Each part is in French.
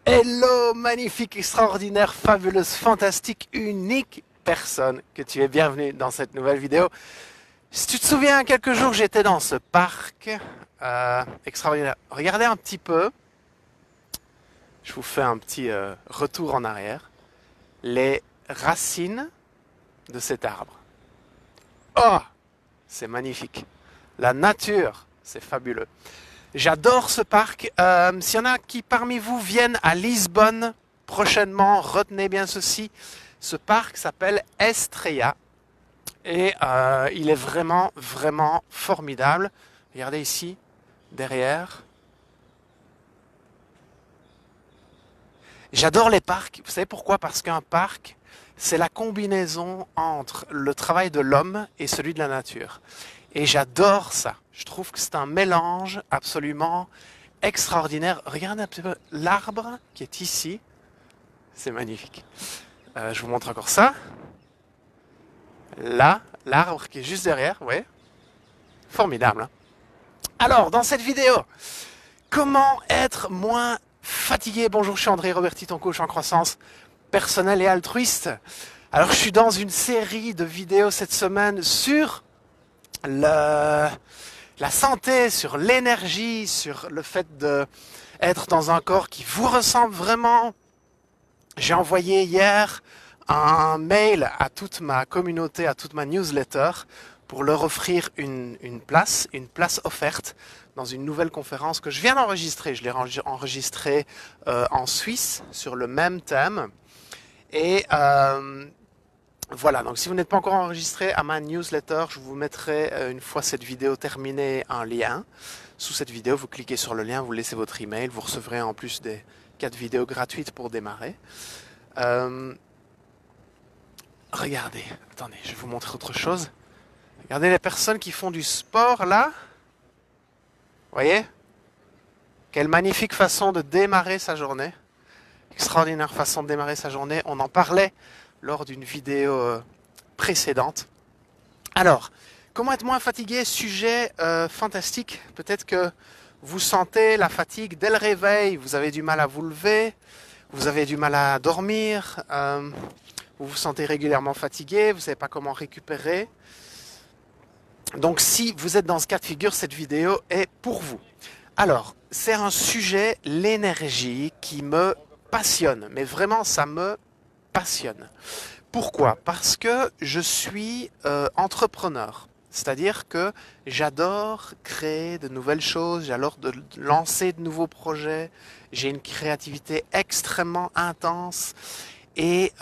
Hello, magnifique, extraordinaire, fabuleuse, fantastique, unique personne que tu es. Bienvenue dans cette nouvelle vidéo. Si tu te souviens, il y a quelques jours, j'étais dans ce parc extraordinaire. Regardez un petit peu. Je vous fais un petit retour en arrière. Les racines de cet arbre. Oh, c'est magnifique. La nature, c'est fabuleux. J'adore ce parc. S'il y en a qui parmi vous viennent à Lisbonne prochainement, retenez bien ceci. Ce parc s'appelle Estreia et il est vraiment, vraiment formidable. Regardez ici, derrière. J'adore les parcs. Vous savez pourquoi? Parce qu'un parc, c'est la combinaison entre le travail de l'homme et celui de la nature. Et j'adore ça. Je trouve que c'est un mélange absolument extraordinaire. Regardez un petit peu l'arbre qui est ici. C'est magnifique. Je vous montre encore ça. Là, l'arbre qui est juste derrière, vous voyez? Formidable, hein? Alors, dans cette vidéo, comment être moins fatigué? Bonjour, je suis André Roberti, ton coach en croissance personnelle et altruiste. Alors, je suis dans une série de vidéos cette semaine sur la santé, sur l'énergie, sur le fait d'être dans un corps qui vous ressemble vraiment. J'ai envoyé hier un mail à toute ma communauté, à toute ma newsletter, pour leur offrir une place offerte dans une nouvelle conférence que je viens d'enregistrer. Je l'ai enregistrée en Suisse sur le même thème. Et voilà, donc si vous n'êtes pas encore enregistré à ma newsletter, je vous mettrai, une fois cette vidéo terminée, un lien. Sous cette vidéo, vous cliquez sur le lien, vous laissez votre email, vous recevrez en plus des 4 vidéos gratuites pour démarrer. Regardez, attendez, je vais vous montrer autre chose. Regardez les personnes qui font du sport là. Vous voyez? Quelle magnifique façon de démarrer sa journée. Extraordinaire façon de démarrer sa journée. On en parlait lors d'une vidéo précédente. Alors, comment être moins fatigué? Sujet fantastique. Peut-être que vous sentez la fatigue dès le réveil. Vous avez du mal à vous lever. Vous avez du mal à dormir. Vous vous sentez régulièrement fatigué. Vous ne savez pas comment récupérer. Donc si vous êtes dans ce cas de figure, cette vidéo est pour vous. Alors, c'est un sujet, l'énergie, qui me passionne. Mais vraiment, ça me passionne. Pourquoi? Parce que je suis entrepreneur. C'est-à-dire que j'adore créer de nouvelles choses, j'adore de lancer de nouveaux projets. J'ai une créativité extrêmement intense. Et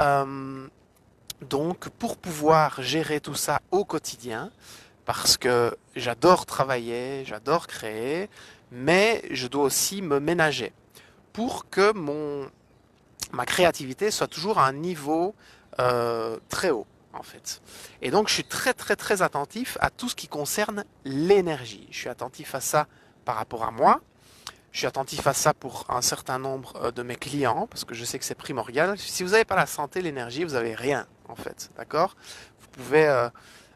donc, pour pouvoir gérer tout ça au quotidien, parce que j'adore travailler, j'adore créer, mais je dois aussi me ménager pour que ma créativité soit toujours à un niveau très haut, en fait. Et donc, je suis très, très, très attentif à tout ce qui concerne l'énergie. Je suis attentif à ça par rapport à moi. Je suis attentif à ça pour un certain nombre de mes clients, parce que je sais que c'est primordial. Si vous n'avez pas la santé, l'énergie, vous n'avez rien, en fait. D'accord? Vous pouvez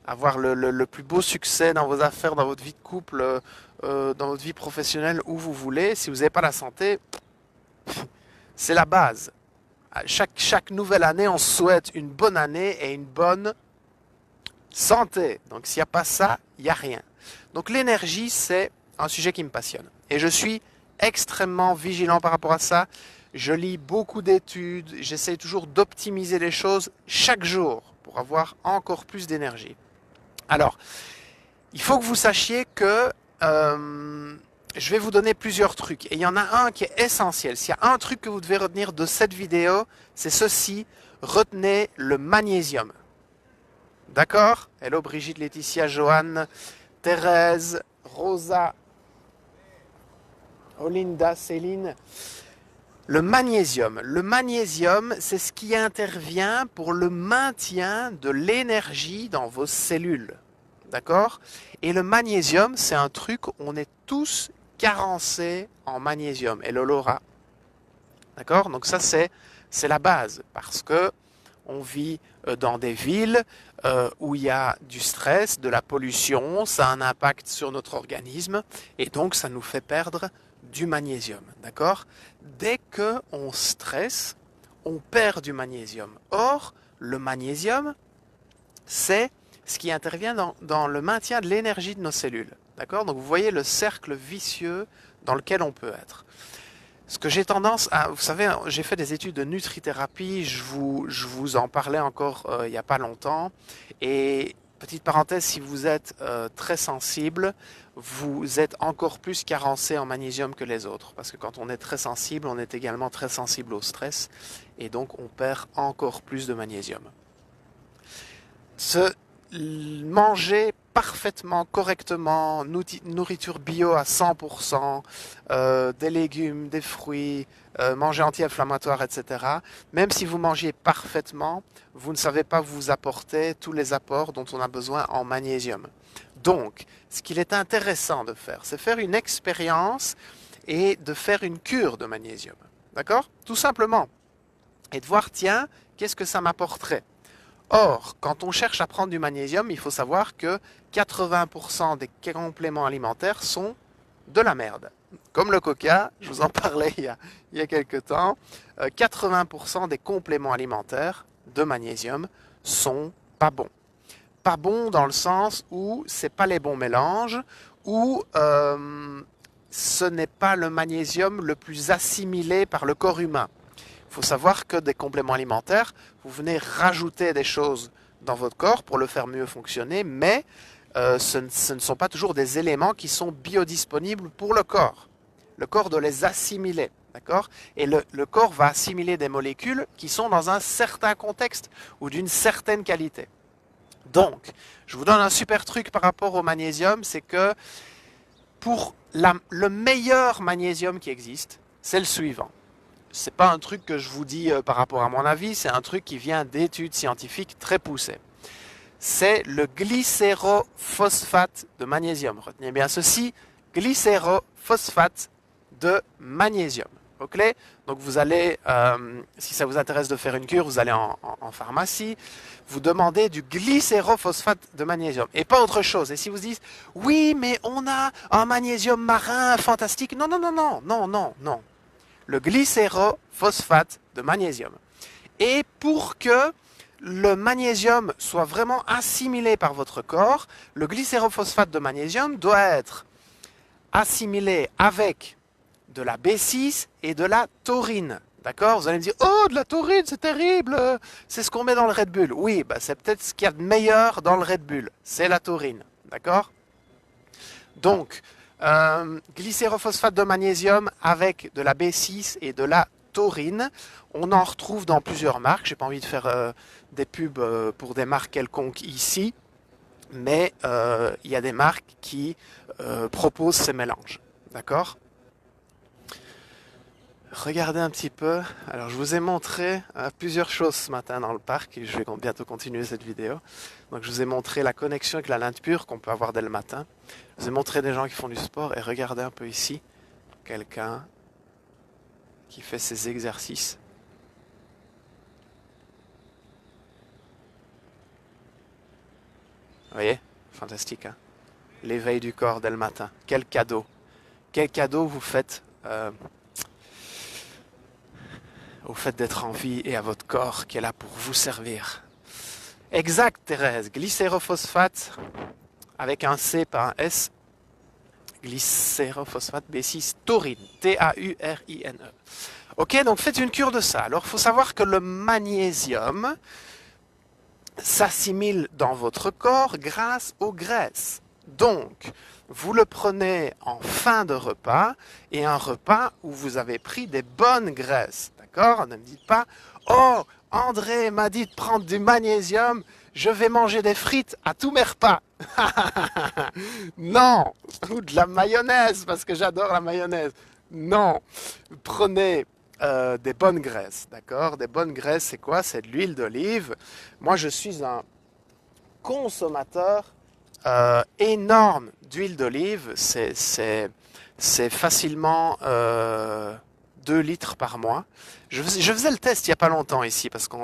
avoir le plus beau succès dans vos affaires, dans votre vie de couple, dans votre vie professionnelle, où vous voulez. Si vous n'avez pas la santé, c'est la base. Chaque nouvelle année, on souhaite une bonne année et une bonne santé. Donc s'il n'y a pas ça, il n'y a rien. Donc l'énergie, c'est un sujet qui me passionne. Et je suis extrêmement vigilant par rapport à ça. Je lis beaucoup d'études, j'essaie toujours d'optimiser les choses chaque jour pour avoir encore plus d'énergie. Alors, il faut que vous sachiez que je vais vous donner plusieurs trucs. Et il y en a un qui est essentiel. S'il y a un truc que vous devez retenir de cette vidéo, c'est ceci. Retenez le magnésium. D'accord? Hello Brigitte, Laetitia, Joanne, Thérèse, Rosa, Olinda, Céline. Le magnésium, c'est ce qui intervient pour le maintien de l'énergie dans vos cellules. D'accord? Et le magnésium, c'est un truc, on est tous carencés en magnésium. Hello Laura. D'accord? Donc ça, c'est la base. Parce que on vit dans des villes où il y a du stress, de la pollution, ça a un impact sur notre organisme et donc ça nous fait perdre du magnésium, d'accord? Dès qu'on stresse, on perd du magnésium. Or, le magnésium, c'est ce qui intervient dans le maintien de l'énergie de nos cellules, d'accord? Donc vous voyez le cercle vicieux dans lequel on peut être. Ce que j'ai tendance à... Vous savez, j'ai fait des études de nutrithérapie, je vous en parlais encore il n'y a pas longtemps. Et petite parenthèse, si vous êtes très sensible, vous êtes encore plus carencé en magnésium que les autres. Parce que quand on est très sensible, on est également très sensible au stress. Et donc, on perd encore plus de magnésium. Manger parfaitement, correctement, nourriture bio à 100%, des légumes, des fruits, manger anti-inflammatoire, etc. Même si vous mangez parfaitement, vous ne savez pas vous apporter tous les apports dont on a besoin en magnésium. Donc, ce qu'il est intéressant de faire, c'est faire une expérience et de faire une cure de magnésium. D'accord? Tout simplement. Et de voir, tiens, qu'est-ce que ça m'apporterait? Or, quand on cherche à prendre du magnésium, il faut savoir que 80% des compléments alimentaires sont de la merde. Comme le coca, je vous en parlais il y a quelques temps, 80% des compléments alimentaires de magnésium sont pas bons. Pas bons dans le sens où c'est pas les bons mélanges, ou ce n'est pas le magnésium le plus assimilé par le corps humain. Il faut savoir que des compléments alimentaires, vous venez rajouter des choses dans votre corps pour le faire mieux fonctionner, mais ce ne sont pas toujours des éléments qui sont biodisponibles pour le corps. Le corps doit les assimiler, d'accord? Et le corps va assimiler des molécules qui sont dans un certain contexte ou d'une certaine qualité. Donc, je vous donne un super truc par rapport au magnésium, c'est que pour le meilleur magnésium qui existe, c'est le suivant. C'est pas un truc que je vous dis par rapport à mon avis, c'est un truc qui vient d'études scientifiques très poussées. C'est le glycérophosphate de magnésium. Retenez bien ceci, glycérophosphate de magnésium. Ok? Donc vous allez, si ça vous intéresse de faire une cure, vous allez en pharmacie, vous demandez du glycérophosphate de magnésium et pas autre chose. Et si vous dites, oui, mais on a un magnésium marin fantastique, non, non, non, non, non, non, non. Le glycérophosphate de magnésium. Et pour que le magnésium soit vraiment assimilé par votre corps, le glycérophosphate de magnésium doit être assimilé avec de la B6 et de la taurine. D'accord? Vous allez me dire, oh, de la taurine, c'est terrible, c'est ce qu'on met dans le Red Bull. Oui, bah, c'est peut-être ce qu'il y a de meilleur dans le Red Bull, c'est la taurine. D'accord? Donc, glycérophosphate de magnésium avec de la B6 et de la taurine. On en retrouve dans plusieurs marques. J'ai pas envie de faire des pubs pour des marques quelconques ici, mais il y a des marques qui proposent ces mélanges. D'accord? Regardez un petit peu. Alors, je vous ai montré plusieurs choses ce matin dans le parc et je vais bientôt continuer cette vidéo. Donc, je vous ai montré la connexion avec la nature qu'on peut avoir dès le matin. Je vous ai montré des gens qui font du sport et regardez un peu ici. Quelqu'un qui fait ses exercices. Vous voyez? Fantastique, hein? L'éveil du corps dès le matin. Quel cadeau. Quel cadeau vous faites au fait d'être en vie et à votre corps qui est là pour vous servir. Exact, Thérèse. Glycérophosphate avec un C par un S. Glycérophosphate B6 taurine. T-A-U-R-I-N-E. Ok, donc faites une cure de ça. Alors, il faut savoir que le magnésium s'assimile dans votre corps grâce aux graisses. Donc, vous le prenez en fin de repas et un repas où vous avez pris des bonnes graisses. D'accord? Ne me dites pas, oh, André m'a dit de prendre du magnésium, je vais manger des frites à tous mes repas. Non, ou de la mayonnaise, parce que j'adore la mayonnaise. Non, prenez des bonnes graisses, d'accord? Des bonnes graisses, c'est quoi? C'est de l'huile d'olive. Moi, je suis un consommateur énorme d'huile d'olive. C'est facilement 2 litres par mois. Je faisais le test il n'y a pas longtemps ici parce que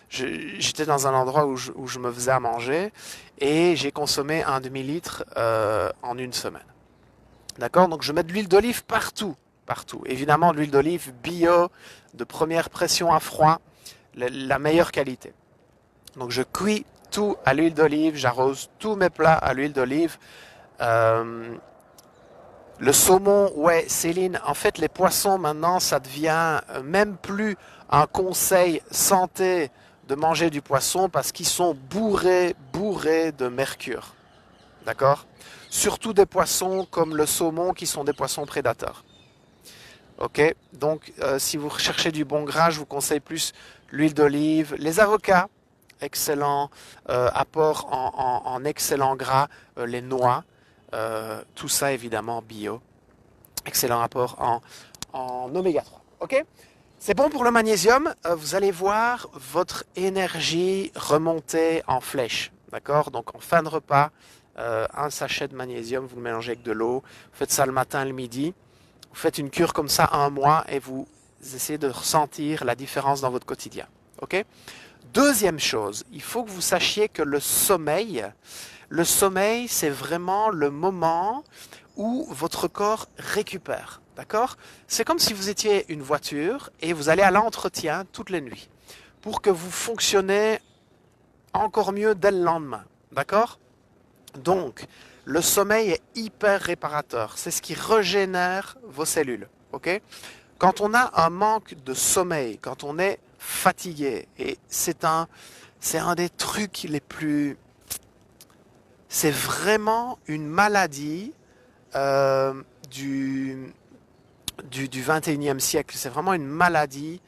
j'étais dans un endroit où je me faisais à manger et j'ai consommé un demi-litre en une semaine. D'accord? Donc je mets de l'huile d'olive partout. partout. Évidemment, de l'huile d'olive bio, de première pression à froid, la meilleure qualité. Donc je cuis tout à l'huile d'olive, j'arrose tous mes plats à l'huile d'olive. Le saumon, ouais, Céline, en fait les poissons maintenant ça devient même plus un conseil santé de manger du poisson parce qu'ils sont bourrés de mercure. D'accord? Surtout des poissons comme le saumon qui sont des poissons prédateurs. Ok? Donc si vous recherchez du bon gras, je vous conseille plus l'huile d'olive, les avocats, excellent apport en excellent gras, les noix, tout ça évidemment bio, excellent apport en oméga 3. Ok? C'est bon pour le magnésium, vous allez voir votre énergie remonter en flèche. D'accord? Donc en fin de repas, un sachet de magnésium, vous le mélangez avec de l'eau, vous faites ça le matin et le midi, vous faites une cure comme ça un mois et vous essayez de ressentir la différence dans votre quotidien. Ok? Deuxième chose, il faut que vous sachiez que le sommeil, c'est vraiment le moment où votre corps récupère. D'accord? C'est comme si vous étiez une voiture et vous allez à l'entretien toutes les nuits pour que vous fonctionnez encore mieux dès le lendemain. D'accord? Donc, le sommeil est hyper réparateur. C'est ce qui régénère vos cellules. Ok? Quand on a un manque de sommeil, quand on est fatigué, et c'est un des trucs les plus... C'est vraiment une maladie du 21e siècle. C'est vraiment une maladie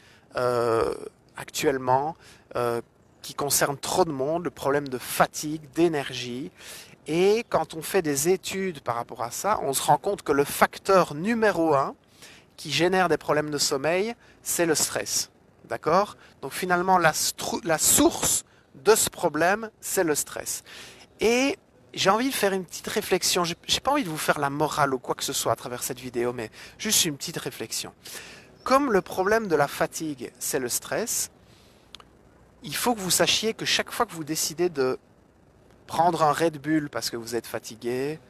actuellement qui concerne trop de monde, le problème de fatigue, d'énergie. Et quand on fait des études par rapport à ça, on se rend compte que le facteur numéro un qui génère des problèmes de sommeil, c'est le stress. D'accord? Donc finalement, la source de ce problème, c'est le stress. Et j'ai envie de faire une petite réflexion. J'ai pas envie de vous faire la morale ou quoi que ce soit à travers cette vidéo, mais juste une petite réflexion. Comme le problème de la fatigue, c'est le stress, il faut que vous sachiez que chaque fois que vous décidez de prendre un Red Bull parce que vous êtes fatigué,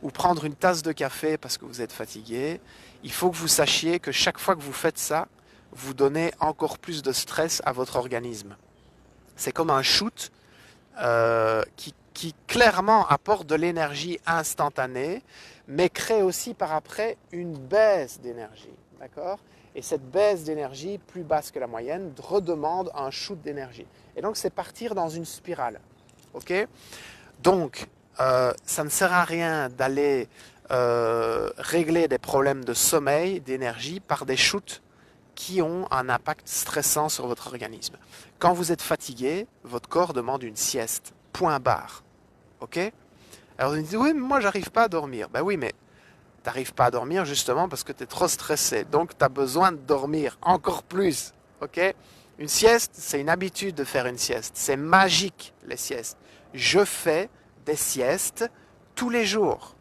ou prendre une tasse de café parce que vous êtes fatigué, il faut que vous sachiez que chaque fois que vous faites ça, vous donnez encore plus de stress à votre organisme. C'est comme un shoot qui clairement apporte de l'énergie instantanée, mais crée aussi par après une baisse d'énergie. D'accord? Et cette baisse d'énergie, plus basse que la moyenne, redemande un shoot d'énergie. Et donc c'est partir dans une spirale. Ok? Donc, ça ne sert à rien d'aller régler des problèmes de sommeil, d'énergie, par des shoots qui ont un impact stressant sur votre organisme. Quand vous êtes fatigué, votre corps demande une sieste. Point barre. Ok? Alors vous me dites, oui, mais moi j'arrive pas à dormir. Ben oui, mais tu n'arrives pas à dormir justement parce que tu es trop stressé. Donc tu as besoin de dormir encore plus. Ok? Une sieste, c'est une habitude de faire une sieste. C'est magique, les siestes. Je fais des siestes tous les jours.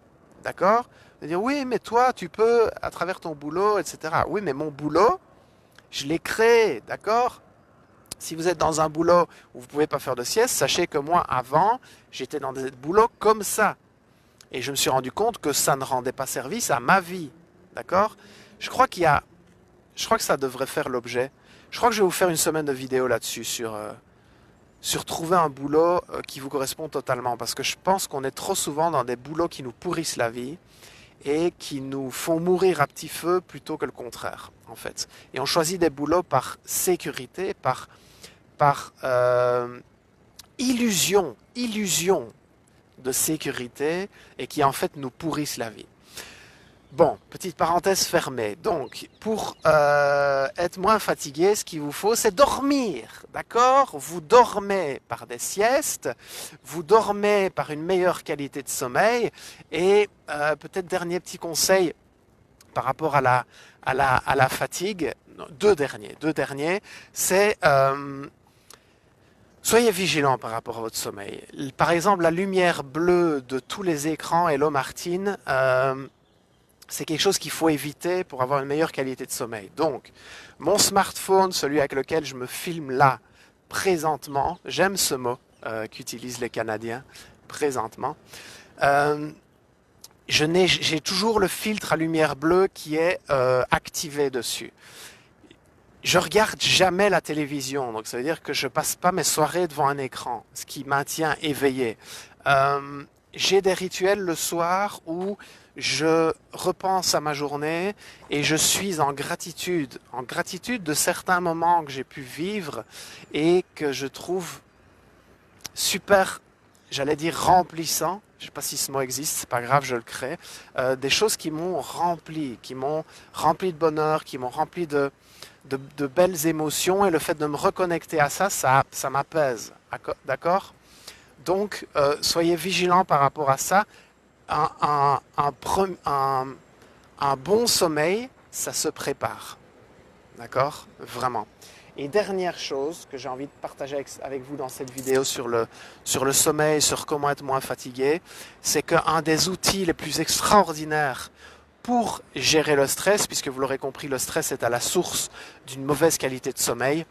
D'accord? Vous allez dire, oui, mais toi, tu peux, à travers ton boulot, etc. Oui, mais mon boulot, je l'ai créé. D'accord? Si vous êtes dans un boulot où vous ne pouvez pas faire de sieste, sachez que moi, avant, j'étais dans des boulots comme ça. Et je me suis rendu compte que ça ne rendait pas service à ma vie. D'accord? Je crois que ça devrait faire l'objet. Je crois que je vais vous faire une semaine de vidéo là-dessus sur trouver un boulot qui vous correspond totalement. Parce que je pense qu'on est trop souvent dans des boulots qui nous pourrissent la vie et qui nous font mourir à petit feu plutôt que le contraire, en fait. Et on choisit des boulots par sécurité, par illusion de sécurité et qui en fait nous pourrissent la vie. Bon, petite parenthèse fermée. Donc, pour être moins fatigué, ce qu'il vous faut, c'est dormir. D'accord? Vous dormez par des siestes, vous dormez par une meilleure qualité de sommeil. Et peut-être dernier petit conseil par rapport à la fatigue. Non, deux derniers. C'est soyez vigilant par rapport à votre sommeil. Par exemple, la lumière bleue de tous les écrans, Hello Martine, c'est quelque chose qu'il faut éviter pour avoir une meilleure qualité de sommeil. Donc, mon smartphone, celui avec lequel je me filme là, présentement, j'aime ce mot qu'utilisent les Canadiens, présentement. j'ai toujours le filtre à lumière bleue qui est activé dessus. Je regarde jamais la télévision, donc ça veut dire que je passe pas mes soirées devant un écran, ce qui maintient éveillé. J'ai des rituels le soir où je repense à ma journée et je suis en gratitude de certains moments que j'ai pu vivre et que je trouve super, j'allais dire remplissant. Je ne sais pas si ce mot existe, c'est pas grave, je le crée. Des choses qui m'ont rempli de bonheur, qui m'ont rempli de belles émotions, et le fait de me reconnecter à ça, ça m'apaise. D'accord? Donc, soyez vigilants par rapport à ça. Un, un, un, un bon sommeil, ça se prépare. D'accord? Vraiment. Et dernière chose que j'ai envie de partager avec vous dans cette vidéo sur le sommeil, sur comment être moins fatigué, c'est qu'un des outils les plus extraordinaires pour gérer le stress, puisque vous l'aurez compris, le stress est à la source d'une mauvaise qualité de sommeil,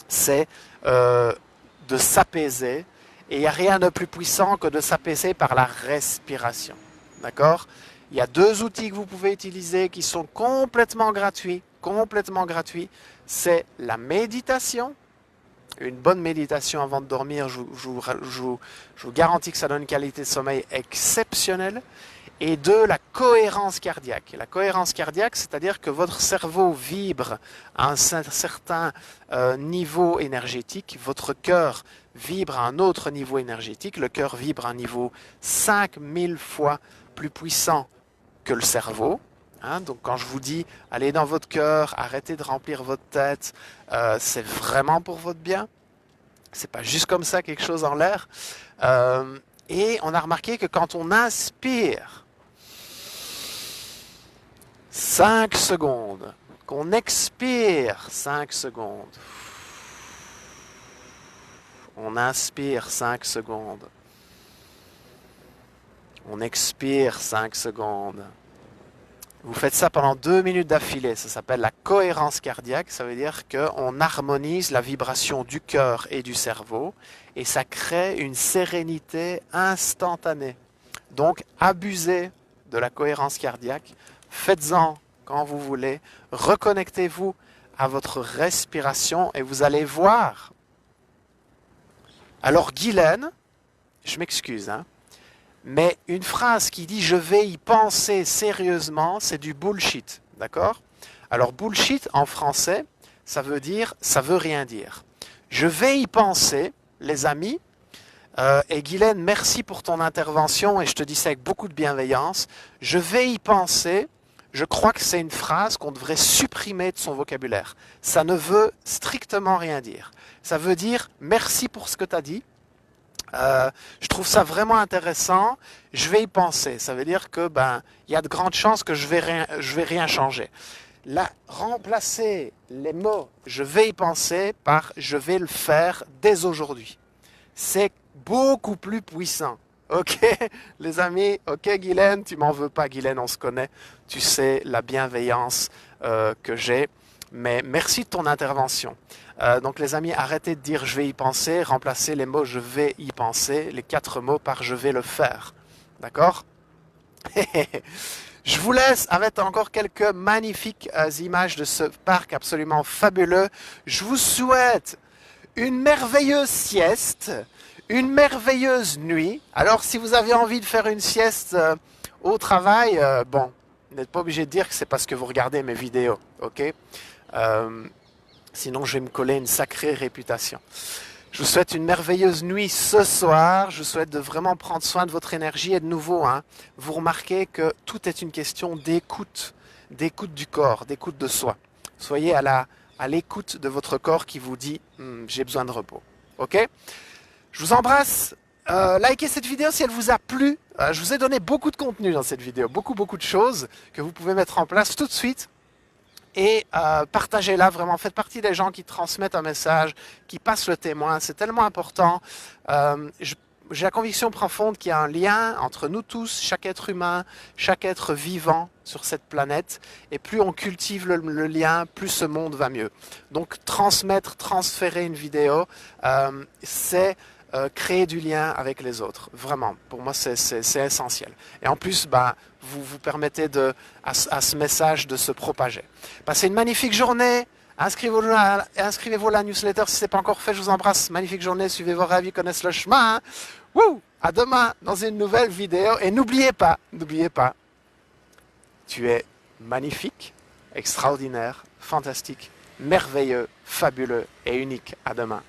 c'est de s'apaiser. Et il n'y a rien de plus puissant que de s'apaiser par la respiration. D'accord? Il y a 2 outils que vous pouvez utiliser qui sont complètement gratuits. C'est la méditation. Une bonne méditation avant de dormir, je vous garantis que ça donne une qualité de sommeil exceptionnelle. Et 2, la cohérence cardiaque. La cohérence cardiaque, c'est-à-dire que votre cerveau vibre à un certain niveau énergétique, votre cœur vibre à un autre niveau énergétique, le cœur vibre à un niveau 5000 fois plus puissant que le cerveau. Donc quand je vous dis, allez dans votre cœur, arrêtez de remplir votre tête, c'est vraiment pour votre bien. C'est pas juste comme ça quelque chose en l'air. Et on a remarqué que quand on inspire 5 secondes, qu'on expire 5 secondes, on inspire 5 secondes, on expire 5 secondes. Vous faites ça pendant 2 minutes d'affilée, ça s'appelle la cohérence cardiaque, ça veut dire qu'on harmonise la vibration du cœur et du cerveau et ça crée une sérénité instantanée. Donc abusez de la cohérence cardiaque, faites-en quand vous voulez, reconnectez-vous à votre respiration et vous allez voir. Alors Guylaine, je m'excuse, mais une phrase qui dit « je vais y penser sérieusement », c'est du bullshit, d'accord? Alors bullshit en français, ça veut rien dire. Je vais y penser, les amis, et Guylaine, merci pour ton intervention, et je te dis ça avec beaucoup de bienveillance. Je vais y penser, je crois que c'est une phrase qu'on devrait supprimer de son vocabulaire. Ça ne veut strictement rien dire. Ça veut dire « merci pour ce que tu as dit ». Je trouve ça vraiment intéressant. Je vais y penser. Ça veut dire que il y a de grandes chances que je vais rien changer. Là, remplacer les mots je vais y penser par je vais le faire dès aujourd'hui. C'est beaucoup plus puissant. Ok, les amis. Ok, Guylaine, tu m'en veux pas, Guylaine, on se connaît. Tu sais la bienveillance que j'ai. Mais merci de ton intervention. Donc les amis, arrêtez de dire je vais y penser, remplacez les mots je vais y penser, les 4 mots par je vais le faire. D'accord? Je vous laisse avec encore quelques magnifiques images de ce parc absolument fabuleux. Je vous souhaite une merveilleuse sieste, une merveilleuse nuit. Alors si vous avez envie de faire une sieste au travail, bon, vous n'êtes pas obligé de dire que c'est parce que vous regardez mes vidéos, ok? Sinon, je vais me coller une sacrée réputation. Je vous souhaite une merveilleuse nuit ce soir. Je vous souhaite de vraiment prendre soin de votre énergie. Et de nouveau, vous remarquez que tout est une question d'écoute du corps, d'écoute de soi. Soyez à l'écoute de votre corps qui vous dit j'ai besoin de repos. Ok? Je vous embrasse. Likez cette vidéo si elle vous a plu. Je vous ai donné beaucoup de contenu dans cette vidéo, beaucoup de choses que vous pouvez mettre en place tout de suite. Et partagez-la vraiment, faites partie des gens qui transmettent un message, qui passent le témoin, c'est tellement important. J'ai la conviction profonde qu'il y a un lien entre nous tous, chaque être humain, chaque être vivant sur cette planète, et plus on cultive le lien, plus ce monde va mieux. Donc transmettre, transférer une vidéo, c'est créer du lien avec les autres. Vraiment, pour moi, c'est essentiel. Et en plus, bah, vous permettez à ce message de se propager. Passez une magnifique journée. Inscrivez-vous à la newsletter si ce n'est pas encore fait. Je vous embrasse. Magnifique journée. Suivez vos rêves, ils connaissent le chemin. Hein. Wouh! À demain dans une nouvelle vidéo. Et n'oubliez pas, tu es magnifique, extraordinaire, fantastique, merveilleux, fabuleux et unique. À demain.